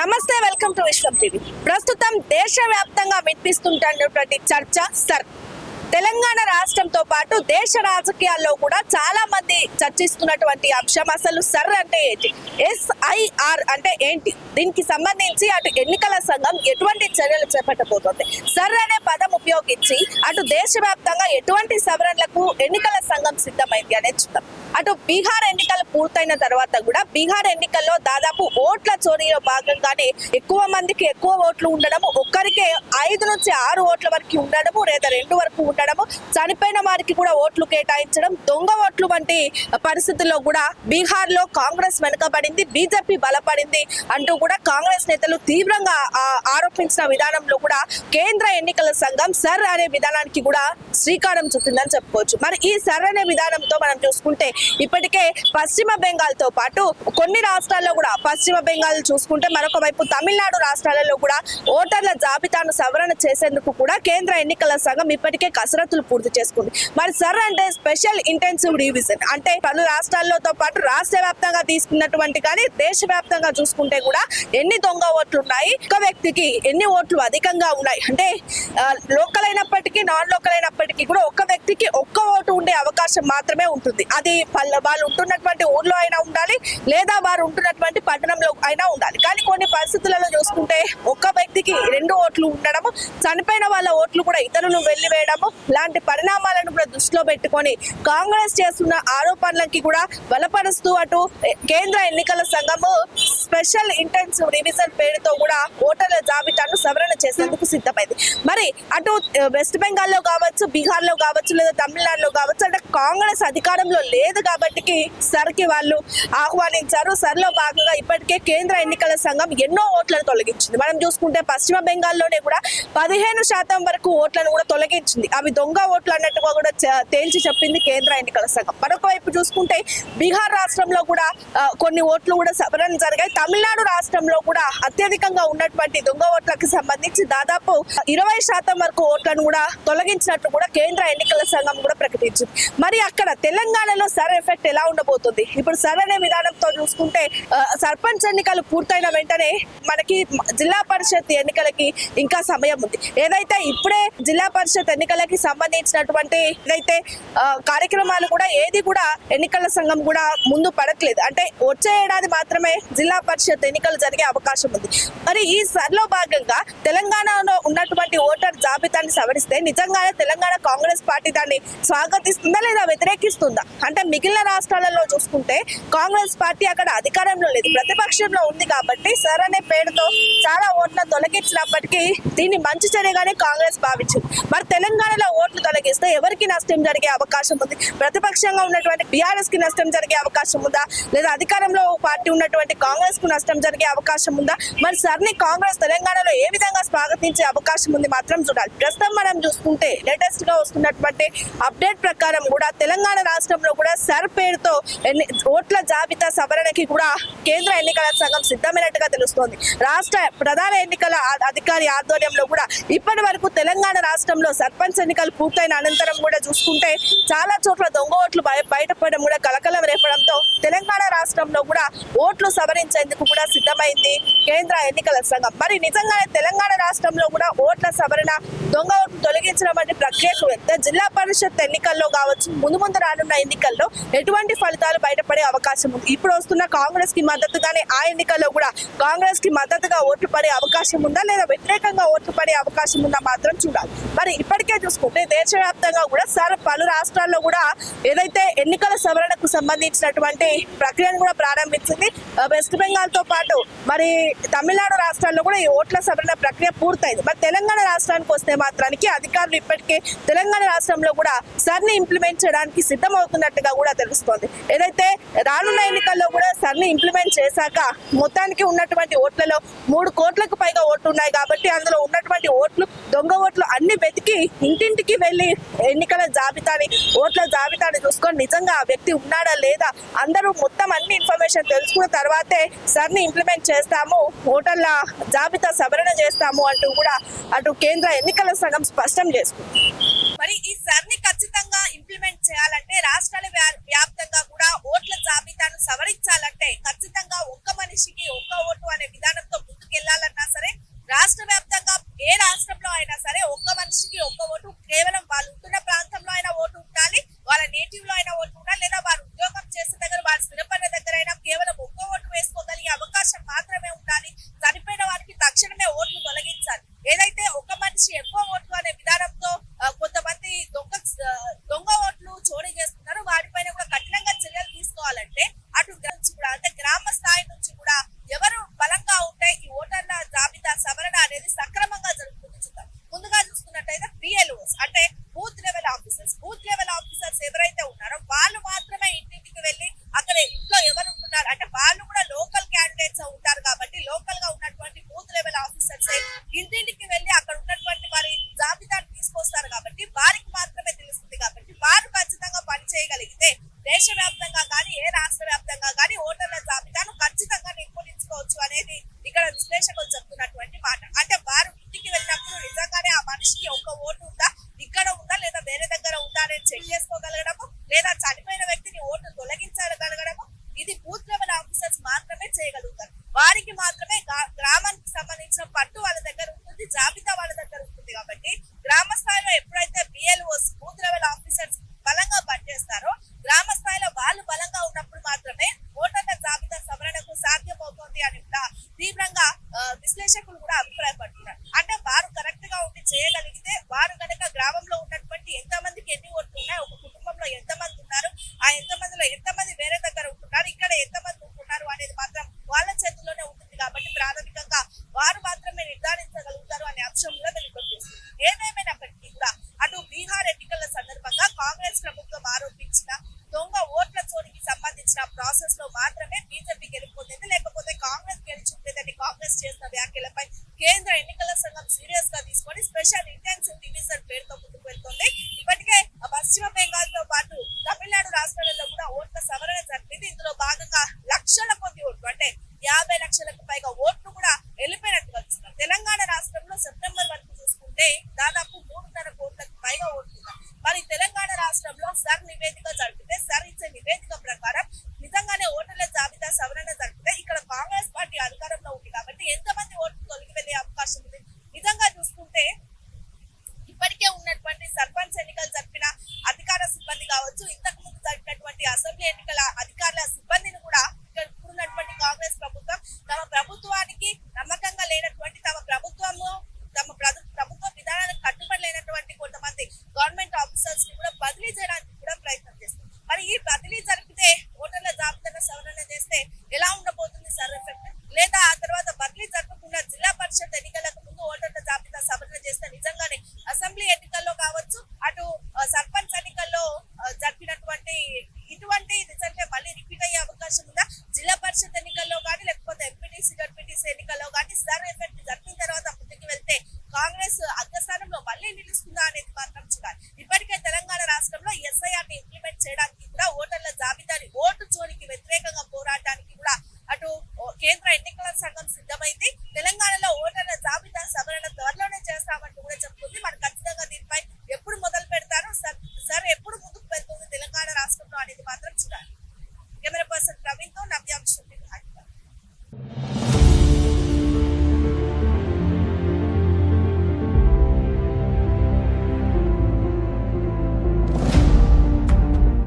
నమస్తే, welcome to Vishwam TV. ప్రస్తుతం దేశవ్యాప్తంగా వినిపిస్తుంటున్నటువంటి చర్చ సర్. తెలంగాణ రాష్ట్రంతో పాటు దేశ రాజకీయాల్లో కూడా చాలా మంది చర్చిస్తున్నటువంటి అంశం అసలు సర్ అంటే ఏంటి, SIR అంటే ఏంటి, దీనికి సంబంధించి అటు ఎన్నికల సంఘం ఎటువంటి చర్యలు చేపట్టబోతోంది, సర్ అనే పదం ఉపయోగించి అటు దేశవ్యాప్తంగా ఎటువంటి సవరణలకు ఎన్నికల సంఘం సిద్ధమైంది అనేది చూద్దాం. అటు బీహార్ ఎన్నికలు పూర్తయిన తర్వాత కూడా బీహార్ ఎన్నికల్లో దాదాపు ఓట్ల చోరీలో భాగంగానే ఎక్కువ మందికి ఎక్కువ ఓట్లు ఉండడము, ఒక్కరికే 5 నుంచి 6 ఓట్ల వరకు ఉండడము లేదా 2 వరకు ఉండడము, చనిపోయిన వారికి కూడా ఓట్లు కేటాయించడం, దొంగ ఓట్లు వంటి పరిస్థితుల్లో కూడా బీహార్ లో కాంగ్రెస్ వెనుకబడింది, బీజేపీ బలపడింది అంటూ కూడా కాంగ్రెస్ నేతలు తీవ్రంగా ఆరోపించిన విధానంలో కూడా కేంద్ర ఎన్నికల సంఘం సర్ అనే విధానానికి కూడా శ్రీకారం చుట్టిందని చెప్పుకోవచ్చు. మరి ఈ సర్ అనే విధానంతో మనం చూసుకుంటే ఇప్పటికే పశ్చిమ బెంగాల్ తో పాటు కొన్ని రాష్ట్రాల్లో కూడా, పశ్చిమ బెంగాల్ చూసుకుంటే మరొక వైపు తమిళనాడు రాష్ట్రాలలో కూడా ఓటర్ల జాబితాను సవరణ చేసేందుకు కూడా కేంద్ర ఎన్నికల సంఘం ఇప్పటికే కసరత్తులు పూర్తి చేసుకుంది. మరి సర్ అంటే స్పెషల్ ఇంటెన్సివ్ రివిజన్ అంటే పలు రాష్ట్రాలతో పాటు రాష్ట్ర వ్యాప్తంగా తీసుకున్నటువంటి కానీ దేశవ్యాప్తంగా చూసుకుంటే కూడా ఎన్ని దొంగ ఓట్లు ఉన్నాయి, ఒక వ్యక్తికి ఎన్ని ఓట్లు అధికంగా ఉన్నాయి అంటే లోకల్ అయినప్పటికీ నాన్ లోకల్ అయినప్పటికీ కూడా ఒక వ్యక్తికి ఒక్క ఓటు ఉండే అవకాశం మాత్రమే ఉంటుంది. అది వాళ్ళు ఉంటున్నటువంటి ఊర్లో అయినా ఉండాలి లేదా వారు ఉంటున్నటువంటి పట్టణంలో అయినా ఉండాలి. కానీ కొన్ని పరిస్థితులలో చూసుకుంటే ఒక్క వ్యక్తికి 2 ఓట్లు ఉండడము, చనిపోయిన వాళ్ళ ఓట్లు కూడా ఇతరులు వెళ్లివేయడము, ఇలాంటి పరిణామాలను కూడా దృష్టిలో పెట్టుకొని కాంగ్రెస్ చేస్తున్న ఆరోపణలకి కూడా బలపరుస్తూ అటు కేంద్ర ఎన్నికల సంఘము స్పెషల్ ఇంటెన్సివ్ రివిజన్ పేరుతో కూడా ఓటర్ల జాబితాను సవరణ చేసేందుకు సిద్ధమైంది. మరి అటు వెస్ట్ బెంగాల్లో కావచ్చు, బీహార్ లో కావచ్చు లేదా తమిళనాడులో కావచ్చు, అంటే కాంగ్రెస్ అధికారంలో లేదు కాబట్టి సర్కి వాళ్ళు ఆహ్వానించారు. సర్లో భాగంగా ఇప్పటికే కేంద్ర ఎన్నికల సంఘం ఎన్నో ఓట్లను తొలగించింది. మనం చూసుకుంటే పశ్చిమ బెంగాల్లోనే కూడా 15% వరకు ఓట్లను కూడా తొలగించింది. అవి దొంగ ఓట్లు అన్నట్టుగా కూడా తేల్చి చెప్పింది కేంద్ర ఎన్నికల సంఘం. మరొక వైపు చూసుకుంటే బీహార్ రాష్ట్రంలో కూడా కొన్ని ఓట్లు కూడా సవరణ జరిగాయి. తమిళనాడు రాష్ట్రంలో కూడా అత్యధికంగా ఉన్నటువంటి దొంగ ఓట్లకు సంబంధించి దాదాపు 20% వరకు ఓట్లను కూడా తొలగించినట్టు కూడా కేంద్ర ఎన్నికల సంఘం కూడా ప్రకటించింది. మరి అక్కడ తెలంగాణలో సర్ ఎఫెక్ట్ ఎలా ఉండబోతుంది? ఇప్పుడు సర్ అనే విధానంతో చూసుకుంటే సర్పంచ్ ఎన్నికలు పూర్తయిన వెంటనే మనకి జిల్లా పరిషత్ ఎన్నికలకి ఇంకా సమయం ఉంది. ఏదైతే ఇప్పుడే జిల్లా పరిషత్ ఎన్నికలకి సంబంధించినటువంటి ఏదైతే కార్యక్రమాలు కూడా ఏది కూడా ఎన్నికల సంఘం కూడా ముందు పడట్లేదు. అంటే వచ్చే ఏడాది మాత్రమే జిల్లా పరిషత్ ఎన్నికలు జరిగే అవకాశం ఉంది. మరి ఈ సర్లో భాగంగా తెలంగాణలో ఉన్నటువంటి ఓటర్ జాబితాని సవరిస్తే నిజంగానే తెలంగాణ కాంగ్రెస్ పార్టీ దాన్ని స్వాగతిస్తుందా లేదా వ్యతిరేకిస్తుందా? అంటే మిగిలిన రాష్ట్రాలలో చూసుకుంటే కాంగ్రెస్ పార్టీ అక్కడ అధికారంలో లేదు, ప్రతిపక్షంలో ఉంది కాబట్టి సర్ అనే పేరుతో చాలా ఓట్లను తొలగించినప్పటికీ దీన్ని మంచి చర్యగానే కాంగ్రెస్ భావించింది. మరి తెలంగాణలో ఓట్లు తొలగిస్తే ఎవరికి నష్టం జరిగే అవకాశం ఉంది? ప్రతిపక్షంగా ఉన్నటువంటి BRS కి నష్టం జరిగే అవకాశం ఉందా, లేదా అధికారంలో పార్టీ ఉన్నటువంటి కాంగ్రెస్ కు నష్టం జరిగే అవకాశం ఉందా? మరి సర్ని కాంగ్రెస్ తెలంగాణలో ఏ విధంగా స్వాగతించే అవకాశం ఉంది మాత్రం చూడాలి. ప్రస్తుతం మనం చూసుకుంటే లేటెస్ట్ గా వస్తున్నటువంటి అప్డేట్ ప్రకారం కూడా తెలంగాణ రాష్ట్రంలో కూడా సర్ పేరుతో ఓట్ల జాబితా సవరణకి కూడా కేంద్ర ఎన్నికల సంఘం సిద్ధమైనట్టుగా తెలుస్తోంది. రాష్ట్ర ప్రధాన ఎన్నికల అధికారి ఆధ్వర్యంలో కూడా ఇప్పటి వరకు తెలంగాణ రాష్ట్రంలో సర్పంచ్ ఎన్నికలు పూర్తయిన అనంతరం కూడా చూసుకుంటే చాలా చోట్ల దొంగ ఓట్లు బయటపడడం కూడా కలకలం రేపడంతో తెలంగాణ రాష్ట్రంలో కూడా ఓట్లు సవరించేందుకు కూడా సిద్ధమైంది కేంద్ర ఎన్నికల సంఘం. మరి నిజంగానే తెలంగాణ రాష్ట్రంలో కూడా ఓట్ల సవరణ, దొంగ ఓట్లు తొలగించడం వంటి ప్రక్రియకు వెళ్తే జిల్లా పరిషత్ ఎన్నికల్లో కావచ్చు, ముందు రానున్న ఎన్నికల్లో ఎటువంటి ఫలితాలు బయటపడే అవకాశం ఉంది? ఇప్పుడు వస్తున్న కాంగ్రెస్ కి మద్దతుగానే ఆ ఎన్నికల్లో కూడా కాంగ్రెస్ కి మద్దతుగా ఓట్లు పడే అవకాశం ఉందా లేదా వ్యతిరేకంగా ఓట్లు పడే అవకాశం ఉందా మాత్రం చూడాలి. మరి ఇప్పటికే చూసుకుంటే దేశవ్యాప్తంగా కూడా సర్ పలు రాష్ట్రాల్లో కూడా ఏదైతే ఎన్నికల సవరణకు సంబంధించినటువంటి ప్రక్రియను కూడా ప్రారంభించింది. వెస్ట్ బెంగాల్ తో పాటు మరి తమిళనాడు రాష్ట్రాల్లో కూడా ఈ ఓట్ల సవరణ ప్రక్రియ పూర్తయింది. మరి తెలంగాణ రాష్ట్రానికి వస్తే మాత్రానికి అధికారులు ఇప్పటికే తెలంగాణ రాష్ట్రంలో కూడా సర్ని ఇంప్లిమెంట్ చేయడానికి సిద్ధమవుతున్నట్టుగా కూడా తెలుస్తోంది. ఏదైతే రానున్న ఎన్నికల్లో కూడా సర్ని ఇంప్లిమెంట్ చేశాక మొత్తానికి ఉన్నటువంటి ఓట్లలో 3 కోట్లకు పైగా ఓట్లు ఉన్నాయి కాబట్టి అందులో ఉన్నటువంటి ఓట్లు, దొంగ ఓట్లు అన్ని వెతికి ఇంటింటికి వెళ్ళి ఎన్నికల జాబితాని, ఓట్ల జాబితాని చూసుకొని నిజంగా ఆ వ్యక్తి ఉన్నాడా లేదా అందరూ మొత్తం అన్ని ఇన్ఫర్మేషన్ తెలుసుకున్న తర్వాతే సర్ని ఇంప్లిమెంట్ చేస్తాము, ఓటర్ల జాబితా సవరణ చేస్తాము అంటూ కూడా అటు కేంద్ర ఎన్నికల సంఘం స్పష్టం చేస్తుంది. మరి ఈ సర్ని ఖచ్చితంగా ఇంప్లిమెంట్ చేయాలంటే రాష్ట్రాల వ్యాప్తంగా కూడా ఓట్ల జాబితాను సవరించాలంటే ఖచ్చితంగా ఒక్క మనిషికి ఒక్క ఓటు అనే విధానంతో ముందుకు దేశవ్యాప్తంగా కానీ ఏ రాష్ట్ర వ్యాప్తంగా కానీ ఓటర్ల జాబితాను ఖచ్చితంగా నిర్మూలించుకోవచ్చు అనేది ఇక్కడ విశ్లేషకులు చెప్తున్నటువంటి మాట. అంటే వారు ఇంటికి వెళ్ళినప్పుడు నిజంగానే ఆ మనిషికి ఒక్క ఓటు ఉందా, ఇక్కడ ఉందా లేదా వేరే దగ్గర ఉందా అనేది చెక్ చేసుకోగలగడము, లేదా చనిపోయిన వ్యక్తిని ఓటు తొలగించగలగడము ఇది బూత్ లెవెల్ ఆఫీసర్స్ మాత్రమే చేయగలుగుతారు. వారికి మాత్రమే గ్రామానికి సంబంధించిన పట్టు వాళ్ళ దగ్గర ఉంటుంది, జాబితా వాళ్ళ దగ్గర ఉంటుంది. కాబట్టి గ్రామ స్థాయిలో ఎప్పుడైతే బిఎల్ఓస్ బూత్ లెవెల్ ఆఫీసర్స్ బలంగా పనిచేస్తారో, గ్రామ స్థాయిలో వాళ్ళు బలంగా ఉన్నప్పుడు మాత్రమే ఓటర్ల జాబితా సవరణకు సాధ్యమవుతుంది అని కూడా తీవ్రంగా విశ్లేషకులు కూడా అభిప్రాయపడుతున్నారు. అంటే వారు కరెక్ట్ గా ఉండి చేయగలిగితే, వారు కనుక గ్రామంలో ఉన్నటువంటి ఎంతమందికి ఎన్ని ఓట్లు ఉన్నాయి, ఒక కుటుంబంలో ఎంతమంది ఉన్నారు, ఆ ఎంతమందిలో ఎంతమంది వేరే దగ్గర ఉంటున్నారు, ఇక్కడ ఎంతమంది ఉంటున్నారు అనేది మాత్రం వాళ్ళ చేతుల్లోనే ఉంటుంది. కాబట్టి ప్రాథమికంగా వారు మాత్రమే నిర్ధారించగలుగుతారు అనే అంశం కూడా వెలువడుతుంది. ఏదేమైనప్పటికీ కూడా అటు బీహార్ ఎన్నికల సందర్భంగా కాంగ్రెస్ ప్రభుత్వం ఆరోపించిన దొంగ ఓట్ల చోరీకి సంబంధించిన ప్రాసెస్ లో మాత్రమే బీజేపీ గెలుపొందింది, లేకపోతే కాంగ్రెస్ గెలుచుండేదని కాంగ్రెస్ చేసిన వ్యాఖ్యలపై కేంద్ర ఎన్నికల సంఘం సీరియస్ గా తీసుకొని స్పెషల్ ఇంటెన్సివ్ డివిజన్ పేరుతో ముందుకు వెళ్తుంది. ఇప్పటికే పశ్చిమ బెంగాల్ తో పాటు తమిళనాడు రాష్ట్రాలలో కూడా ఓట్ల సవరణ జరిపింది. ఇందులో భాగంగా లక్షల కొద్ది ఓట్లు, అంటే 50 లక్షలకు పైగా ఓట్లు కూడా వెళ్ళిపోయినట్టుగా చూస్తున్నారు. తెలంగాణ రాష్ట్రంలో సెప్టెంబర్ వరకు చూసుకుంటే దాదాపు 3.5 కోట్లకు పైగా ఓట్లు. మరి తెలంగాణ రాష్ట్రంలో సర్ నివేదిక జరిపితే, సర్ ఇచ్చే నివేదిక ప్రకారం నిజంగానే ఓటర్ల జాబితా సవరణ జరిపితే ఇక్కడ కాంగ్రెస్ పార్టీ అధికారంలో ఉంది కాబట్టి ఎంతమంది ఓట్లు తొలగి వెళ్లే అవకాశం ఉంది. నిజంగా చూసుకుంటే ఇప్పటికే ఉన్నటువంటి సర్పంచ్ ఎన్నికలు జరిపిన అధికార సిబ్బంది కావచ్చు, ఇంతకు ముందు జరిపినటువంటి అసెంబ్లీ ఎన్నికల